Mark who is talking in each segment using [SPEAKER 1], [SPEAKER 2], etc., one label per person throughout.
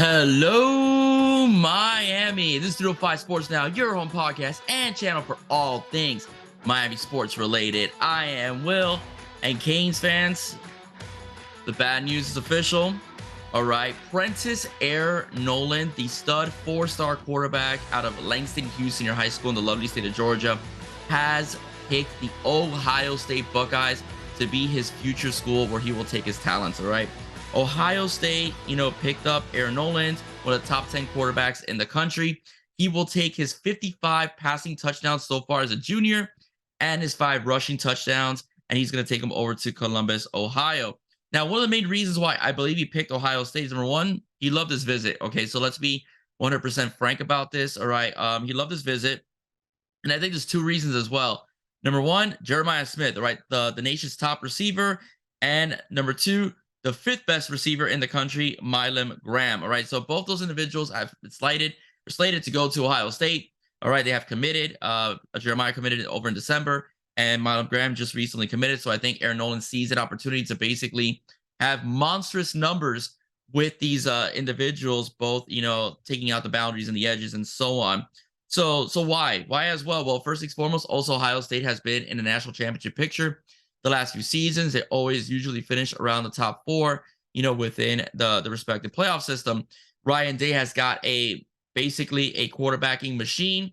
[SPEAKER 1] Hello, Miami. This is 305 Sports Now, your home podcast and channel for all things Miami sports related. I am Will, and Canes fans, the bad news is official. All right, Prentice Air Noland, the stud four-star quarterback out of Langston Hughes Senior High School in the lovely state of Georgia, has picked the Ohio State Buckeyes to be his future school where he will take his talents. All right. Ohio State, picked up Aaron Noland, one of the top 10 quarterbacks in the country. He will take his 55 passing touchdowns so far as a junior and his 5 rushing touchdowns, and he's going to take them over to Columbus, Ohio. Now, one of the main reasons why I believe he picked Ohio State is, number one, he loved his visit. Okay, so let's be 100% frank about this. All right, he loved his visit, and I think there's 2 reasons as well. Number one, Jeremiah Smith, all right, the nation's top receiver, and number 2, the 5th best receiver in the country, Milam Graham. All right, so both those individuals have been slated to go to Ohio State. All right, they have committed. Jeremiah committed over in December, and Milam Graham just recently committed. So I think Aaron Noland sees an opportunity to basically have monstrous numbers with these individuals, both taking out the boundaries and the edges and so on. So why as well? Well, first things foremost, also Ohio State has been in the national championship picture the last few seasons. They always usually finish around the top 4, within the respective playoff system. Ryan Day has got basically a quarterbacking machine.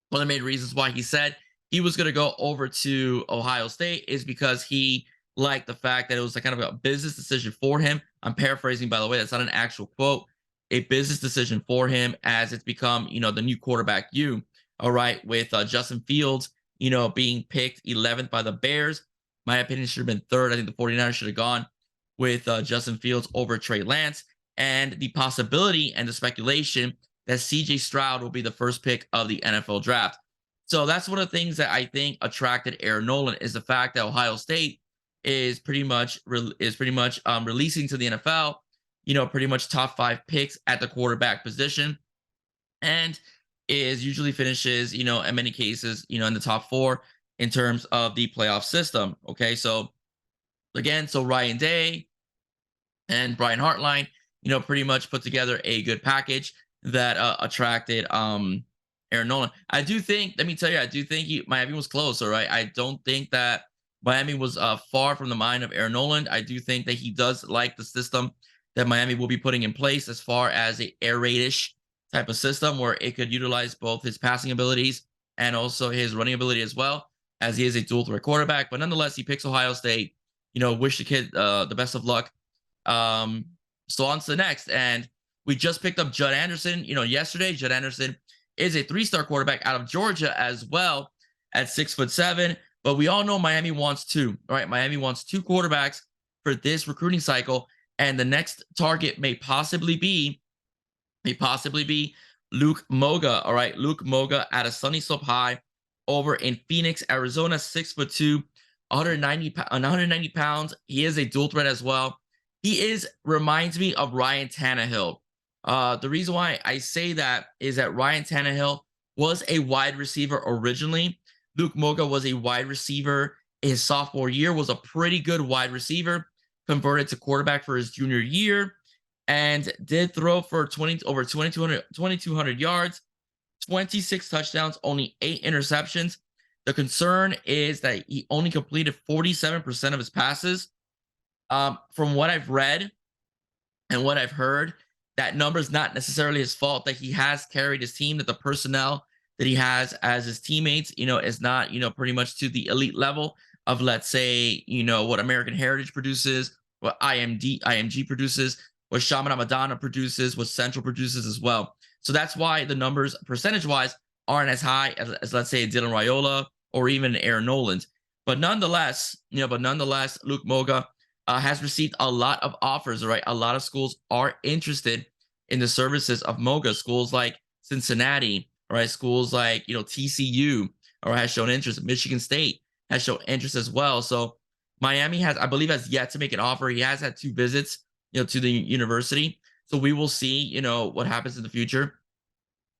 [SPEAKER 1] One of the main reasons why he said he was going to go over to Ohio State is because he liked the fact that it was kind of a business decision for him. I'm paraphrasing, by the way, that's not an actual quote. A business decision for him as it's become, the new quarterback all right, with Justin Fields, being picked 11th by the Bears. My opinion should have been 3rd. I think the 49ers should have gone with Justin Fields over Trey Lance, and the possibility and the speculation that CJ Stroud will be the first pick of the NFL draft. So that's one of the things that I think attracted Aaron Noland, is the fact that Ohio State is pretty much releasing to the NFL, pretty much top 5 picks at the quarterback position, and is usually finishes, in many cases, in the top 4 in terms of the playoff system. Okay, so again, so Ryan Day and Brian Hartline, pretty much put together a good package that attracted Aaron Noland. I do think, let me tell you, I do think Miami was close. All right, I don't think that Miami was far from the mind of Aaron Noland. I do think that he does like the system that Miami will be putting in place, as far as a air raid-ish type of system where it could utilize both his passing abilities and also his running ability as well, as he is a dual threat quarterback. But nonetheless, he picks Ohio State. Wish the kid the best of luck. So on to the next. And we just picked up Judd Anderson, yesterday. Judd Anderson is a 3-star quarterback out of Georgia as well, at 6'7". But we all know Miami wants 2. All right, Miami wants 2 quarterbacks for this recruiting cycle. And the next target may possibly be Luke Moga. All right, Luke Moga out of Sunny Slope High over in Phoenix, Arizona, 6'2", 190 pounds. He is a dual threat as well. He reminds me of Ryan Tannehill. The reason why I say that is that Ryan Tannehill was a wide receiver originally. Luke Moga was a wide receiver. His sophomore year was a pretty good wide receiver, converted to quarterback for his junior year, and did throw for over 2,200 yards, 26 touchdowns, only 8 interceptions. The concern is that he only completed 47% of his passes. From what I've read and what I've heard, that number is not necessarily his fault, that he has carried his team, that the personnel that he has as his teammates, is not, pretty much to the elite level of, let's say, what American Heritage produces, what IMG produces, what Shaman Amadana produces, what Central produces as well. So that's why the numbers percentage-wise aren't as high as let's say Dylan Raiola or even Aaron Noland. But nonetheless, Luke Moga has received a lot of offers. All right, a lot of schools are interested in the services of Moga. Schools like Cincinnati, all right, schools like TCU, or has shown interest. Michigan State has shown interest as well. So Miami has, I believe, has yet to make an offer. He has had 2 visits, to the university. So we will see, what happens in the future.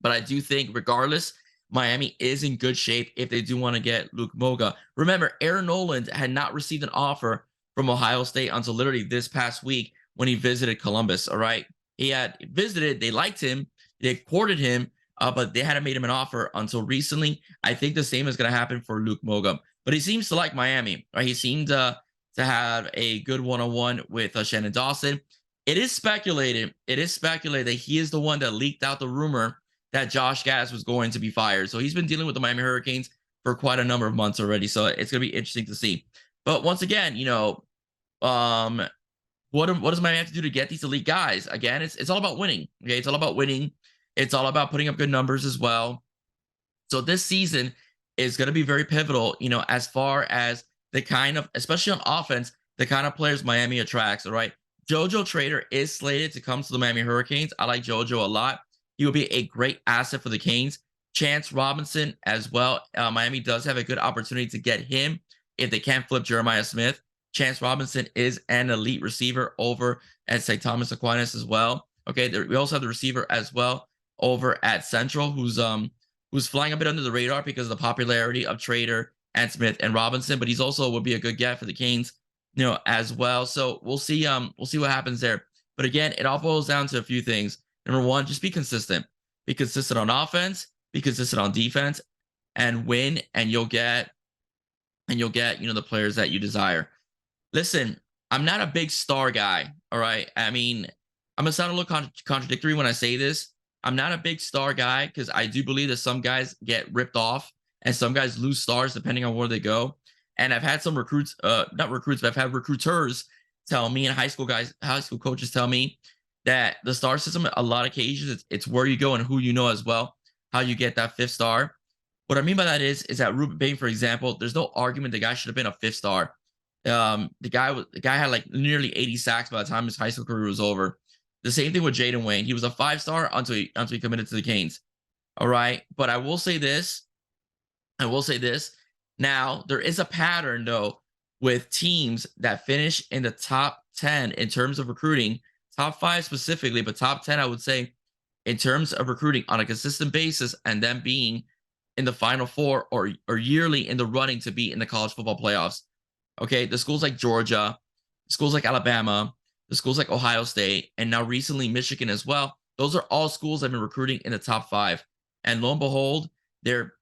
[SPEAKER 1] But I do think, regardless, Miami is in good shape if they do want to get Luke Moga. Remember, Aaron Noland had not received an offer from Ohio State until literally this past week when he visited Columbus. All right. he had visited. They liked him. They courted him, but they hadn't made him an offer until recently. I think the same is going to happen for Luke Moga. But he seems to like Miami, right? He seemed to have a good one-on-one with Shannon Dawson. It is speculated that he is the one that leaked out the rumor that Josh Gattis was going to be fired. So he's been dealing with the Miami Hurricanes for quite a number of months already. So it's going to be interesting to see. But once again, what does Miami have to do to get these elite guys? Again, it's all about winning. Okay, it's all about winning. It's all about putting up good numbers as well. So this season is going to be very pivotal, as far as the kind of, especially on offense, the kind of players Miami attracts. All right, JoJo Trader is slated to come to the Miami Hurricanes. I like JoJo a lot. He will be a great asset for the Canes. Chance Robinson as well. Miami does have a good opportunity to get him if they can't flip Jeremiah Smith. Chance Robinson is an elite receiver over at St. Thomas Aquinas as well. Okay, we also have the receiver as well over at Central, who's flying a bit under the radar because of the popularity of Trader and Smith and Robinson, but he's also would be a good get for the Canes, as well. So we'll see what happens there. But again, it all boils down to a few things. Number one, just be consistent. Be consistent on offense, be consistent on defense, and win, and you'll get the players that you desire. Listen, I'm not a big star guy, all right? I mean, I'm going to sound a little contradictory when I say this. I'm not a big star guy because I do believe that some guys get ripped off and some guys lose stars depending on where they go. And I've had some recruits, not recruits, but I've had recruiters tell me, and high school coaches tell me that the star system, a lot of occasions, it's where you go and who you know as well, how you get that 5th star. What I mean by that is that Ruben Bain, for example, there's no argument the guy should have been a 5th star. The guy had like nearly 80 sacks by the time his high school career was over. The same thing with Jaden Wayne. He was a 5-star until he committed to the Canes. All right. But I will say this. Now, there is a pattern, though, with teams that finish in the top 10 in terms of recruiting, top 5 specifically, but top 10, I would say, in terms of recruiting on a consistent basis, and then being in the Final Four or yearly in the running to be in the college football playoffs. Okay, the schools like Georgia, schools like Alabama, the schools like Ohio State, and now recently Michigan as well. Those are all schools that have been recruiting in the top 5. And lo and behold, they're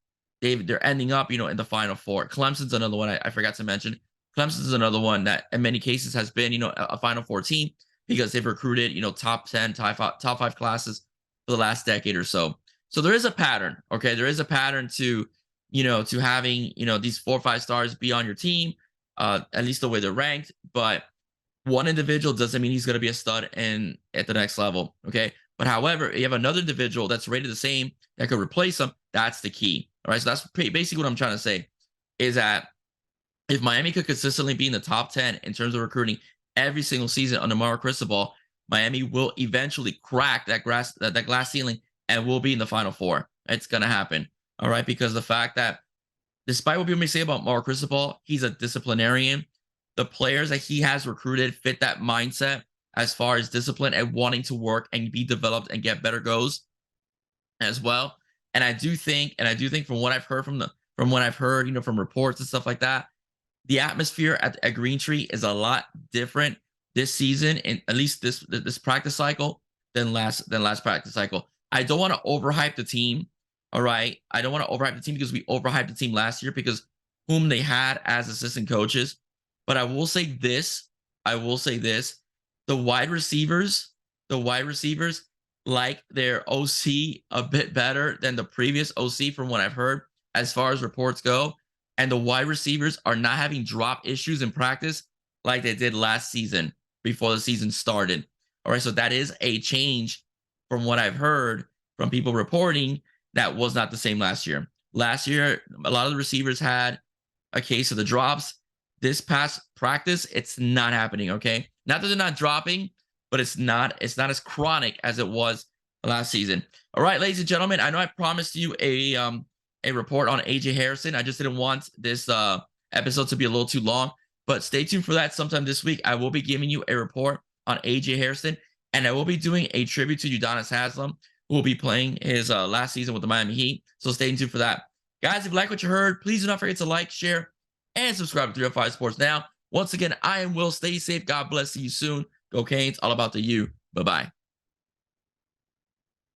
[SPEAKER 1] ending up, in the Final Four. Clemson's another one I forgot to mention. Clemson's another one that in many cases has been, a Final Four team because they've recruited, top 10, top 5 classes for the last decade or so. So there is a pattern, okay? There is a pattern to having, these 4 or 5 stars be on your team. At least the way they're ranked, but one individual doesn't mean he's going to be a stud at the next level. Okay. But however, you have another individual that's rated the same that could replace him. That's the key. All right. So that's basically what I'm trying to say is that if Miami could consistently be in the top 10 in terms of recruiting every single season under Mario Cristobal, Miami will eventually crack that glass ceiling and will be in the Final Four. It's going to happen. All right. Because the fact that despite what people may say about Mario Cristobal, he's a disciplinarian. The players that he has recruited fit that mindset as far as discipline and wanting to work and be developed and get better goes as well. And I do think from what I've heard from reports and stuff like that, the atmosphere at Green Tree is a lot different this season, and at least this practice cycle than last practice cycle. I don't want to overhype the team. All right. I don't want to overhype the team because we overhyped the team last year because whom they had as assistant coaches. But I will say this. The wide receivers like their OC a bit better than the previous OC from what I've heard as far as reports go. And the wide receivers are not having drop issues in practice like they did last season before the season started. All right. So that is a change from what I've heard from people reporting. That was not the same last year. Last year, a lot of the receivers had a case of the drops. This past practice, it's not happening, okay? Not that they're not dropping, but it's not as chronic as it was last season. All right, ladies and gentlemen, I know I promised you a report on AJ Harrison. I just didn't want this episode to be a little too long, but stay tuned for that sometime this week. I will be giving you a report on AJ Harrison, and I will be doing a tribute to Udonis Haslam, who will be playing his last season with the Miami Heat. So stay tuned for that. Guys, if you like what you heard, please do not forget to like, share, and subscribe to 305 Sports Now. Once again, I am Will. Stay safe. God bless. See you soon. Go Canes. All about the U. Bye-bye.